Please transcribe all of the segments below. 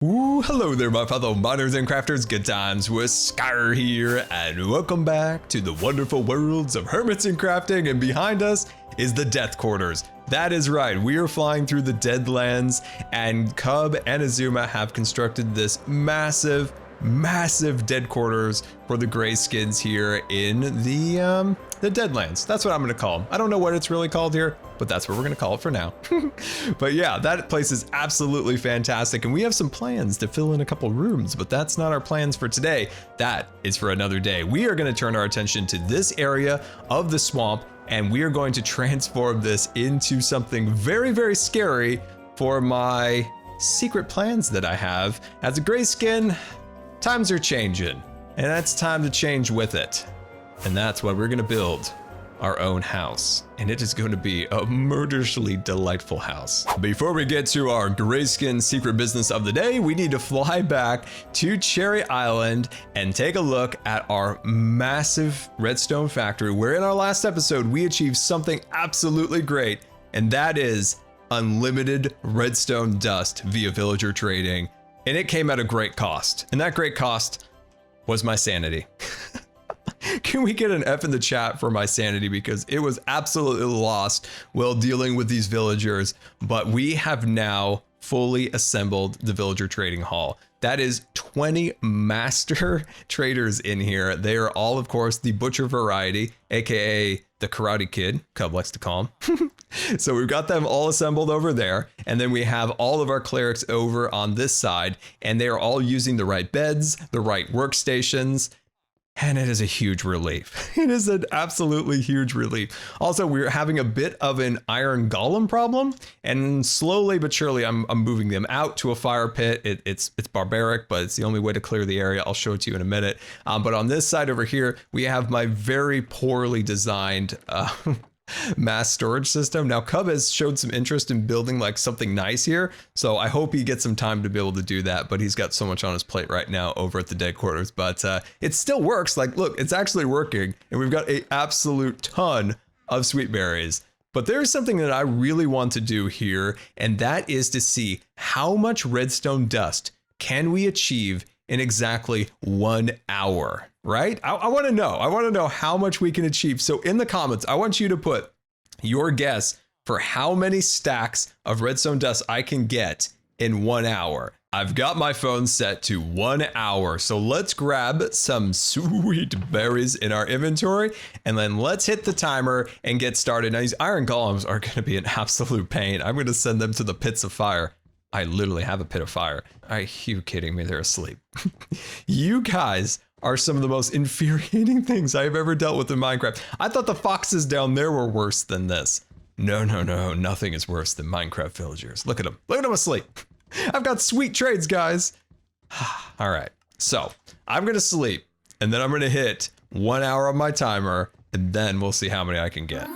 Ooh, hello there, my fellow miners and crafters. Good times with Scar here, and welcome back to the wonderful worlds of hermits and crafting. And behind us is the death quarters. That is right, we are flying through the Deadlands, and Cub and Azuma have constructed this massive dead quarters for the gray skins here in the Deadlands. That's what I'm gonna call them. I don't know what it's really called here, but that's what we're gonna call it for now. But yeah, that place is absolutely fantastic, and we have some plans to fill in a couple rooms, but that's not our plans for today. That is for another day. We are gonna turn our attention to this area of the swamp, and we are going to transform this into something very scary for my secret plans that I have. As a gray skin, times are changing, and that's time to change with it. And that's why we're gonna build our own house. And it is going to be a murderously delightful house. Before we get to our grayskin secret business of the day, we need to fly back to Cherry Island and take a look at our massive redstone factory, where in our last episode, we achieved something absolutely great, and that is unlimited redstone dust via villager trading. And it came at a great cost. And that great cost was my sanity. Can we get an F in the chat for my sanity, because it was absolutely lost while dealing with these villagers. But we have now fully assembled the villager trading hall. That is 20 master traders in here. They are all, of course, the butcher variety, aka the Karate Kid, Cub likes to call him. So we've got them all assembled over there, and then we have all of our clerics over on this side, and they are all using the right beds, the right workstations. And it is a huge relief. It is an absolutely huge relief. Also, we're having a bit of an iron golem problem, and slowly but surely I'm moving them out to a fire pit. It's barbaric, but it's the only way to clear the area. I'll show it to you in a minute. But on this side over here, we have my very poorly designed mass storage system. Now, Cub has showed some interest in building like something nice here, so I hope he gets some time to be able to do that, but he's got so much on his plate right now over at the dead quarters. But it still works. Like, look, it's actually working, and we've got an absolute ton of sweet berries. But there's something that I really want to do here, and that is to see how much redstone dust can we achieve in exactly 1 hour, right? I want to know. I want to know how much we can achieve. So in the comments, I want you to put your guess for how many stacks of redstone dust I can get in 1 hour. I've got my phone set to 1 hour. So let's grab some sweet berries in our inventory, and then let's hit the timer and get started. Now, these iron golems are going to be an absolute pain. I'm going to send them to the pits of fire. I literally have a pit of fire. Are you kidding me? They're asleep. You guys are some of the most infuriating things I've ever dealt with in Minecraft. I thought the foxes down there were worse than this. No. Nothing is worse than Minecraft villagers. Look at them. Look at them asleep. I've got sweet trades, guys. All right. So I'm going to sleep, and then I'm going to hit 1 hour on my timer, and then we'll see how many I can get.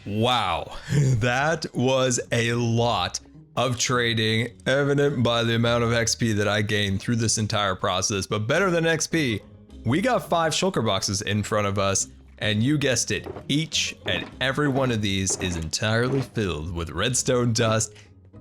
Wow, that was a lot of trading, evident by the amount of XP that I gained through this entire process. But better than XP, we got 5 shulker boxes in front of us, and you guessed it, each and every one of these is entirely filled with redstone dust.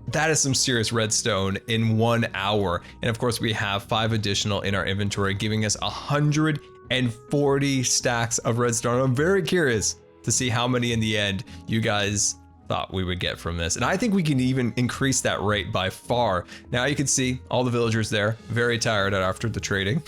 That is some serious redstone in 1 hour. And of course, we have 5 additional in our inventory, giving us 140 stacks of redstone. I'm very curious to see how many in the end you guys thought we would get from this. And I think we can even increase that rate by far. Now you can see all the villagers there, very tired after the trading.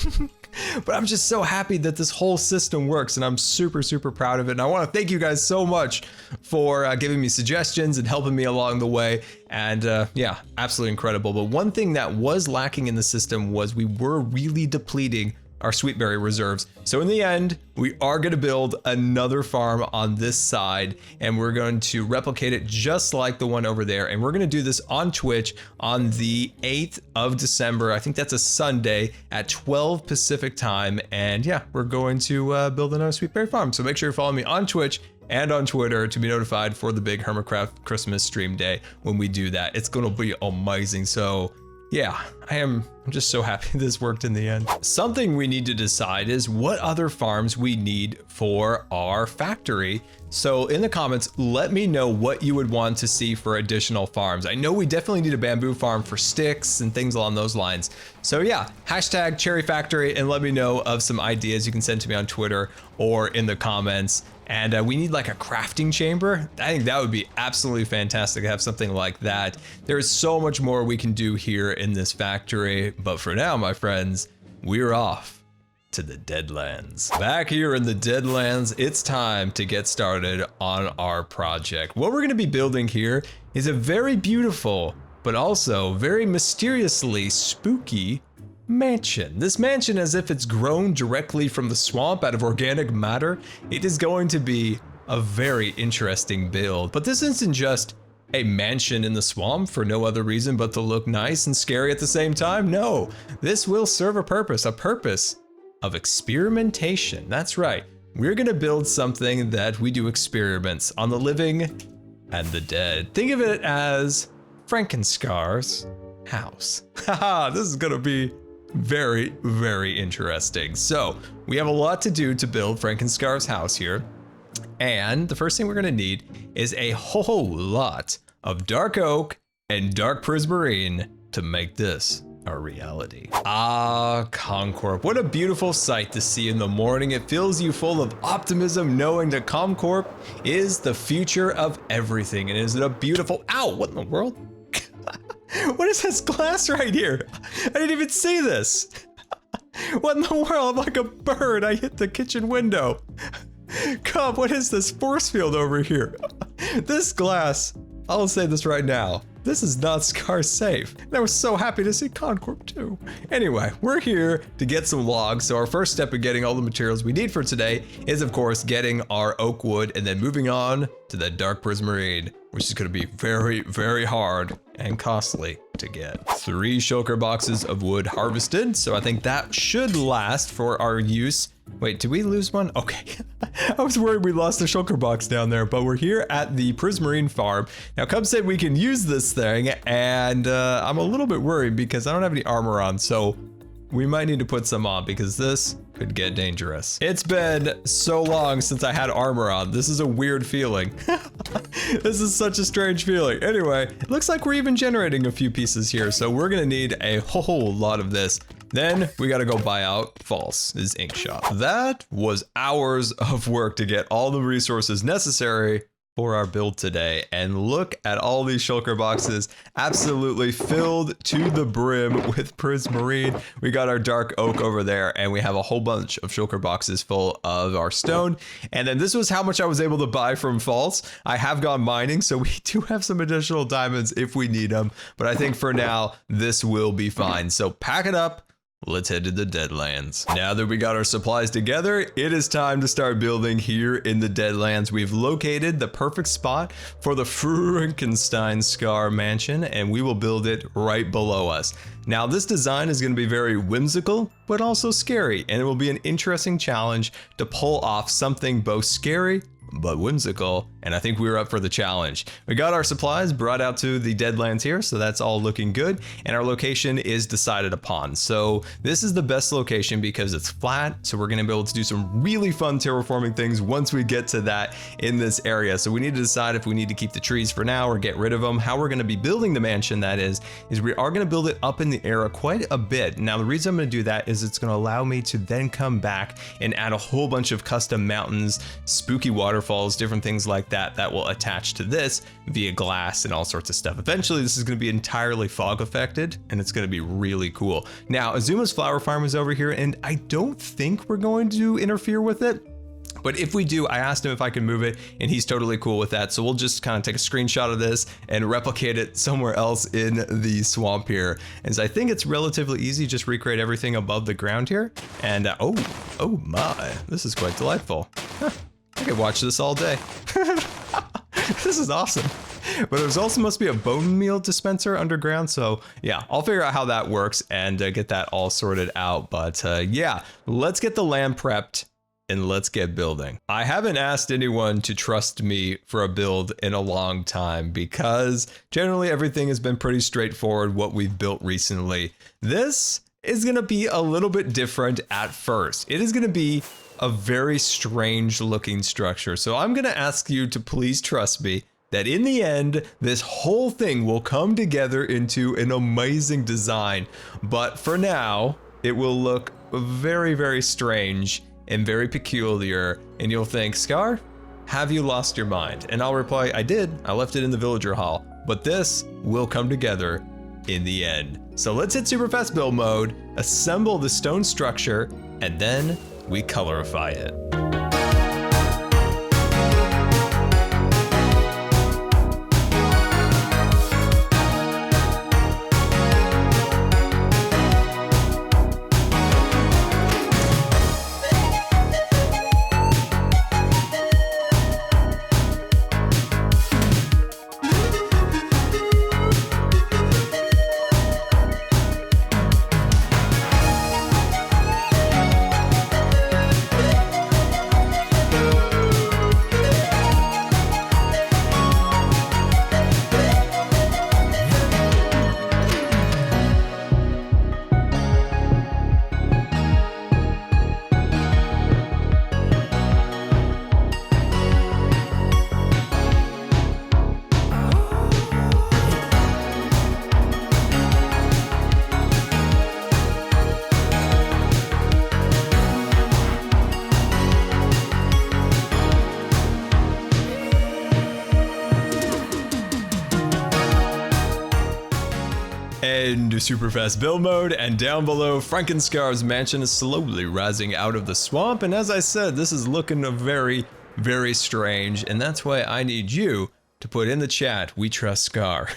But I'm just so happy that this whole system works, and I'm super proud of it. And I want to thank you guys so much for giving me suggestions and helping me along the way. And yeah, absolutely incredible. But one thing that was lacking in the system was we were really depleting our sweetberry reserves. So in the end, we are going to build another farm on this side, and we're going to replicate it just like the one over there. And we're going to do this on Twitch on the 8th of December. I think that's a Sunday at 12 Pacific time. And yeah, we're going to build another sweetberry farm. So make sure you follow me on Twitch and on Twitter to be notified for the big Hermitcraft Christmas stream day when we do that. It's going to be amazing. So yeah, I'm just so happy this worked in the end. Something we need to decide is what other farms we need for our factory. So in the comments, let me know what you would want to see for additional farms. I know we definitely need a bamboo farm for sticks and things along those lines. So yeah, hashtag cherry factory and let me know of some ideas you can send to me on Twitter or in the comments. And we need like a crafting chamber. I think that would be absolutely fantastic to have something like that. There is so much more we can do here in this factory. But for now, my friends, we're off to the Deadlands. Back here in the Deadlands, it's time to get started on our project. What we're gonna be building here is a very beautiful, but also very mysteriously spooky mansion. This mansion, as if it's grown directly from the swamp out of organic matter, it is going to be a very interesting build. But this isn't just a mansion in the swamp for no other reason but to look nice and scary at the same time. No, this will serve a purpose of experimentation. That's right. We're gonna build something that we do experiments on the living and the dead. Think of it as FrankenScar's house. Haha, this is gonna be very, very interesting. So we have a lot to do to build FrankenScar's house here. And the first thing we're gonna need is a whole lot of dark oak and dark prismarine to make this a reality. Ah, Comcorp. What a beautiful sight to see in the morning. It fills you full of optimism knowing that Comcorp is the future of everything. And isn't it a beautiful, ow, what in the world? What is this glass right here? I didn't even see this. What in the world? I'm like a bird. I hit the kitchen window. Come, what is this force field over here? This glass, I'll say this right now, this is not Scar safe. And I was so happy to see Comcorp too. Anyway, we're here to get some logs. So our first step in getting all the materials we need for today is of course getting our oak wood and then moving on to the dark prismarine, which is gonna be very, very hard and costly to get. 3 shulker boxes of wood harvested. So I think that should last for our use. Wait, did we lose one? Okay. I was worried we lost the shulker box down there, but we're here at the prismarine farm. Now, Cub said we can use this thing, and I'm a little bit worried because I don't have any armor on, so we might need to put some on because this could get dangerous. It's been so long since I had armor on. This is a weird feeling. This is such a strange feeling. Anyway, it looks like we're even generating a few pieces here, so we're gonna need a whole lot of this. Then we gotta go buy out False's ink shop. That was hours of work to get all the resources necessary for our build today. And look at all these shulker boxes absolutely filled to the brim with prismarine. We got our dark oak over there and we have a whole bunch of shulker boxes full of our stone. And then this was how much I was able to buy from False. I have gone mining, so we do have some additional diamonds if we need them. But I think for now, this will be fine. So pack it up. Let's head to the Deadlands. Now that we got our supplies together, it is time to start building here in the Deadlands. We've located the perfect spot for the FrankenScar mansion, and we will build it right below us. Now, this design is going to be very whimsical, but also scary, and it will be an interesting challenge to pull off something both scary but whimsical, and I think we were up for the challenge. We got our supplies brought out to the Deadlands here, so that's all looking good, and our location is decided upon. So this is the best location because it's flat, so we're gonna be able to do some really fun terraforming things once we get to that in this area. So we need to decide if we need to keep the trees for now or get rid of them. How we're gonna be building the mansion, that is we are gonna build it up in the air quite a bit. Now the reason I'm gonna do that is it's gonna allow me to then come back and add a whole bunch of custom mountains, spooky waterfalls, different things like that that will attach to this via glass and all sorts of stuff. Eventually this is going to be entirely fog affected and it's going to be really cool. Now Azuma's flower farm is over here and I don't think we're going to interfere with it. But if we do, I asked him if I can move it, and he's totally cool with that. So we'll just kind of take a screenshot of this and replicate it somewhere else in the swamp here. And so I think it's relatively easy, just recreate everything above the ground here. And oh my, this is quite delightful. Huh, I could watch this all day. This is awesome. But there's also must be a bone meal dispenser underground. So yeah, I'll figure out how that works and get that all sorted out. But yeah, let's get the land prepped. And let's get building. I haven't asked anyone to trust me for a build in a long time because generally everything has been pretty straightforward what we've built recently. This is gonna be a little bit different at first. It is gonna be a very strange looking structure. So I'm gonna ask you to please trust me that in the end, this whole thing will come together into an amazing design. But for now, it will look very, very strange and very peculiar, and you'll think, Scar, have you lost your mind? And I'll reply, I did. I left it in the villager hall, but this will come together in the end. So let's hit super fast build mode, assemble the stone structure, and then we colorify it. Into super fast build mode, and down below, FrankenScar's mansion is slowly rising out of the swamp. And as I said, this is looking very, very strange. And that's why I need you to put in the chat, we trust Scar.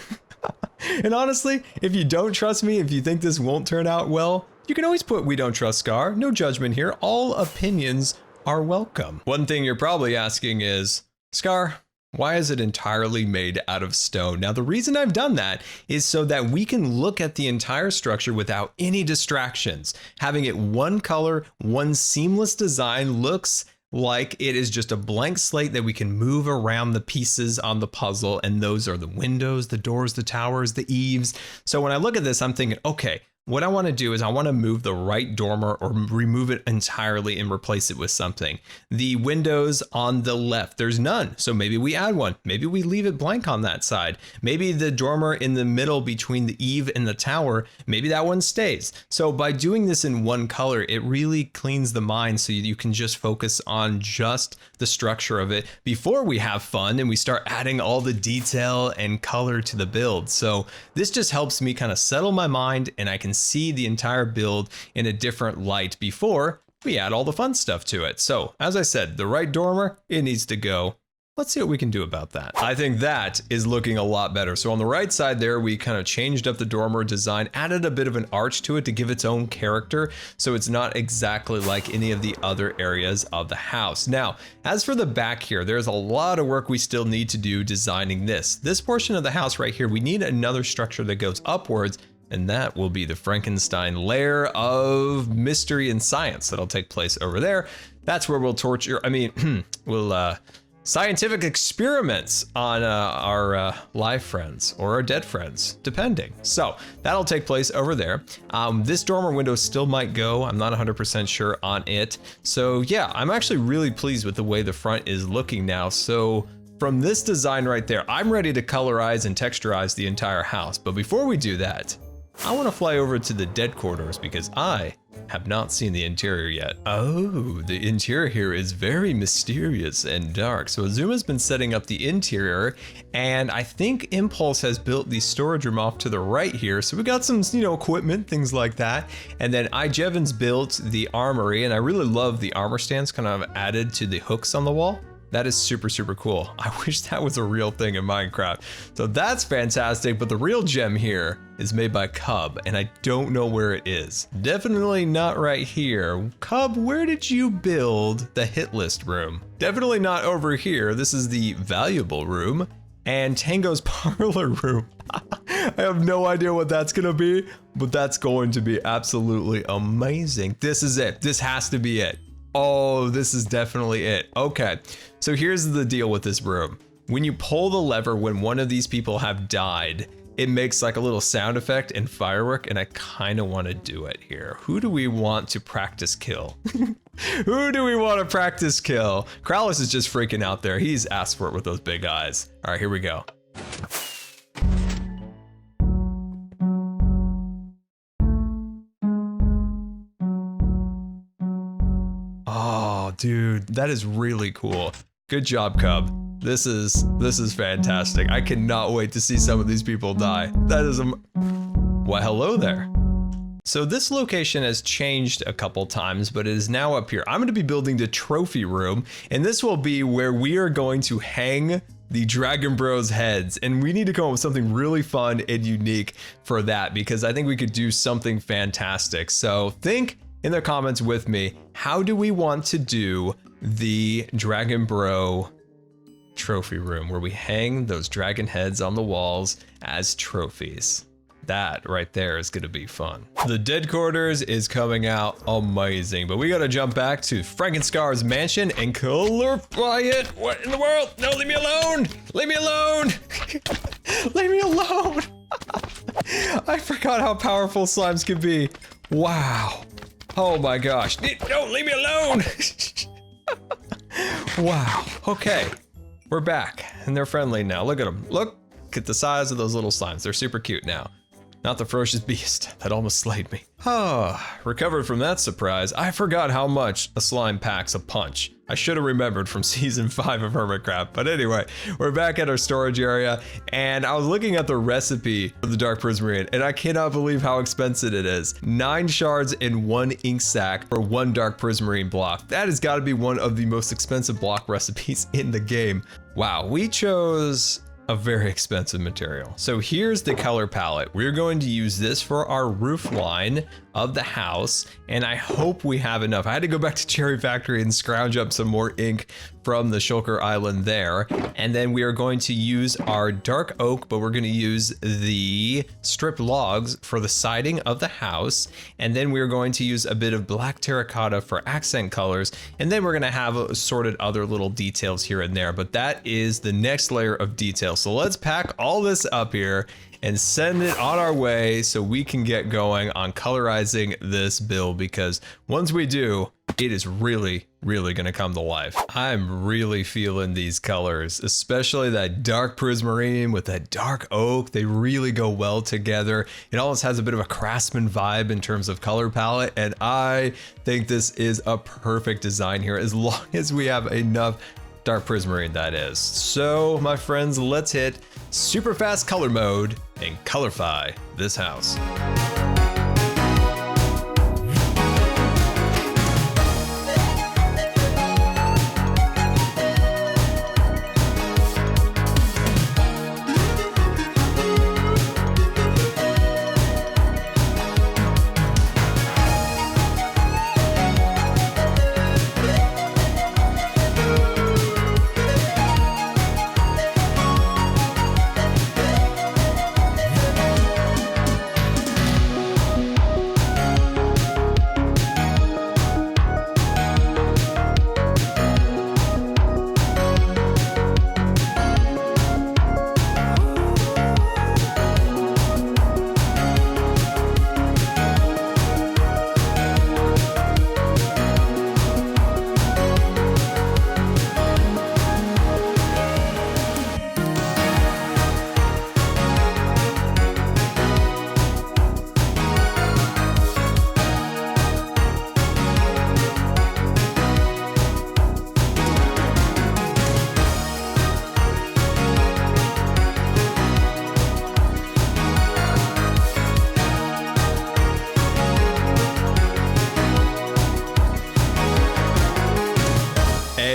And honestly, if you don't trust me, if you think this won't turn out well, you can always put we don't trust Scar. No judgment here. All opinions are welcome. One thing you're probably asking is, Scar, why is it entirely made out of stone? Now, the reason I've done that is so that we can look at the entire structure without any distractions. Having it one color, one seamless design looks like it is just a blank slate that we can move around the pieces on the puzzle. And those are the windows, the doors, the towers, the eaves. So when I look at this, I'm thinking, okay, what I want to do is I want to move the right dormer or remove it entirely and replace it with something. The windows on the left, there's none. So maybe we add one. Maybe we leave it blank on that side. Maybe the dormer in the middle between the eave and the tower, maybe that one stays. So by doing this in one color, it really cleans the mind so you can just focus on just the structure of it before we have fun and we start adding all the detail and color to the build. So this just helps me kind of settle my mind, and I can see the entire build in a different light before we add all the fun stuff to it. So as I said, the right dormer, it needs to go. Let's see what we can do about that. I think that is looking a lot better. So on the right side there, we kind of changed up the dormer design, added a bit of an arch to it to give its own character. So it's not exactly like any of the other areas of the house. Now, as for the back here, there's a lot of work we still need to do designing this. This portion of the house right here, we need another structure that goes upwards, and that will be the Frankenstein lair of mystery and science that'll take place over there. That's where we'll we'll scientific experiments on our live friends or our dead friends, depending. So that'll take place over there. This dormer window still might go. I'm not 100% sure on it. So yeah, I'm actually really pleased with the way the front is looking now. So from this design right there, I'm ready to colorize and texturize the entire house. But before we do that, I want to fly over to the dead quarters because I Have not seen the interior yet. Oh, the interior here is very mysterious and dark. So Azuma's been setting up the interior, and I think Impulse has built the storage room off to the right here. So we got some, you know, equipment, things like that. And then Jevons built the armory, and I really love the armor stands kind of added to the hooks on the wall. That is super, super cool. I wish that was a real thing in Minecraft. So that's fantastic, but the real gem here is made by Cub, and I don't know where it is. Definitely not right here. Cub, where did you build the hit list room? Definitely not over here. This is the valuable room and Tango's parlor room. I have no idea what that's gonna be, but that's going to be absolutely amazing. This is it. This has to be it. Oh, this is definitely it. Okay, so here's the deal with this room. When you pull the lever when one of these people have died, it makes like a little sound effect and firework, and I kind of want to do it here. Who do we want to practice kill? Who do we want to practice kill? Krallis is just freaking out there. He's asked for it with those big eyes. All right, here we go. Oh, dude, that is really cool. Good job, Cub. This is fantastic. I cannot wait to see some of these people die. That is well, hello there. So this location has changed a couple times, but it is now up here. I'm going to be building the trophy room, and this will be where we are going to hang the Dragon Bros heads, and we need to come up with something really fun and unique for that, because I think we could do something fantastic. So think in the comments with me, how do we want to do the Dragon Bro trophy room where we hang those dragon heads on the walls as trophies? That right there is gonna be fun. The Dead Quarters is coming out amazing, but we gotta jump back to FrankenScar's mansion and colorify it. What in the world? No, leave me alone! Leave me alone! Leave me alone! I forgot how powerful slimes can be. Wow. Oh my gosh. Don't leave me alone! Wow. Okay. We're back, and they're friendly now. Look at them. Look at the size of those little slimes. They're super cute now. Not the ferocious beast that almost slayed me. Oh, recovered from that surprise. I forgot how much a slime packs a punch. I should have remembered from season 5 of Hermitcraft. But anyway, we're back at our storage area, and I was looking at the recipe for the Dark Prismarine, and I cannot believe how expensive it is. 9 shards and 1 ink sac for 1 Dark Prismarine block. That has got to be one of the most expensive block recipes in the game. Wow, we chose a very expensive material. So here's the color palette. We're going to use this for our roof line of the house, and I hope we have enough. I had to go back to Cherry Factory and scrounge up some more ink from the Shulker Island there, and then we are going to use our dark oak, but we're going to use the stripped logs for the siding of the house, and then we're going to use a bit of black terracotta for accent colors, and then we're going to have assorted other little details here and there, but that is the next layer of detail. So let's pack all this up here and send it on our way so we can get going on colorizing this build, because once we do, it is really gonna come to life. I'm really feeling these colors, especially that dark prismarine with that dark oak. They really go well together. It almost has a bit of a craftsman vibe in terms of color palette, and I think this is a perfect design here, as long as we have enough dark prismarine, that is. So my friends, let's hit super fast color mode and colorify this house.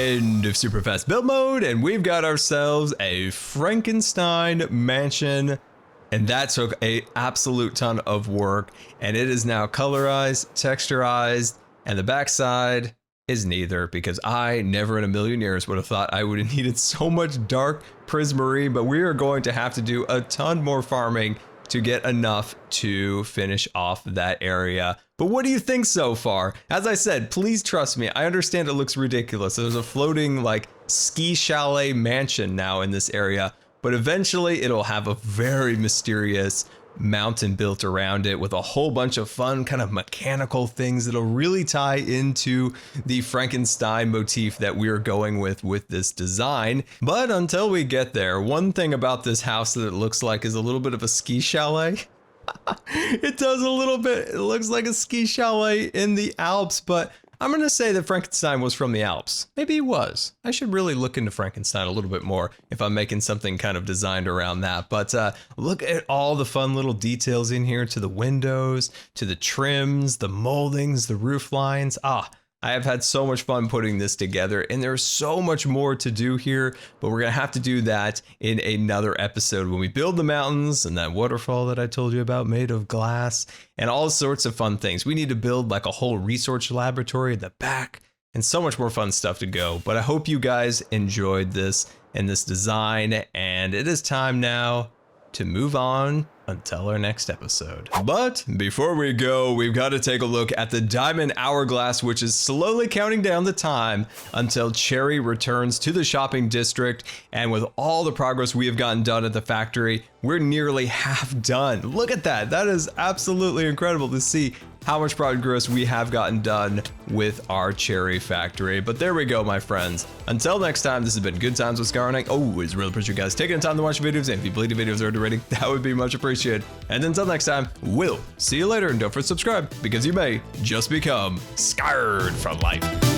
end of super fast build mode, and we've got ourselves a Frankenstein mansion. And that took a absolute ton of work, and it is now colorized, texturized, and the backside is neither, because I never in a million years would have thought I would have needed so much dark prismarine, but we are going to have to do a ton more farming to get enough to finish off that area. But what do you think so far? As I said, please trust me, I understand it looks ridiculous. There's a floating like ski chalet mansion now in this area, but eventually it'll have a very mysterious mountain built around it with a whole bunch of fun kind of mechanical things that'll really tie into the Frankenstein motif that we're going with this design. But until we get there, one thing about this house that it looks like is a little bit of a ski chalet. It does a little bit. It looks like a ski chalet in the Alps, but I'm going to say that Frankenstein was from the Alps. Maybe he was. I should really look into Frankenstein a little bit more if I'm making something kind of designed around that. But look at all the fun little details in here, to the windows, to the trims, the moldings, the roof lines. I have had so much fun putting this together, and there's so much more to do here, but we're going to have to do that in another episode when we build the mountains and that waterfall that I told you about made of glass and all sorts of fun things. We need to build like a whole research laboratory in the back and so much more fun stuff to go. But I hope you guys enjoyed this and this design, and it is time now to move on until our next episode. But before we go, we've got to take a look at the diamond hourglass, which is slowly counting down the time until Cherry returns to the shopping district. And with all the progress we have gotten done at the factory, we're nearly half done. Look at that. That is absolutely incredible to see how much progress we have gotten done with our cherry factory. But there we go, my friends. Until next time, this has been Good Times with Scar, and I always really appreciate you guys taking the time to watch videos. And if you believe the videos are already rating, that would be much appreciated. And until next time, we'll see you later. And don't forget to subscribe, because you may just become scarred from life.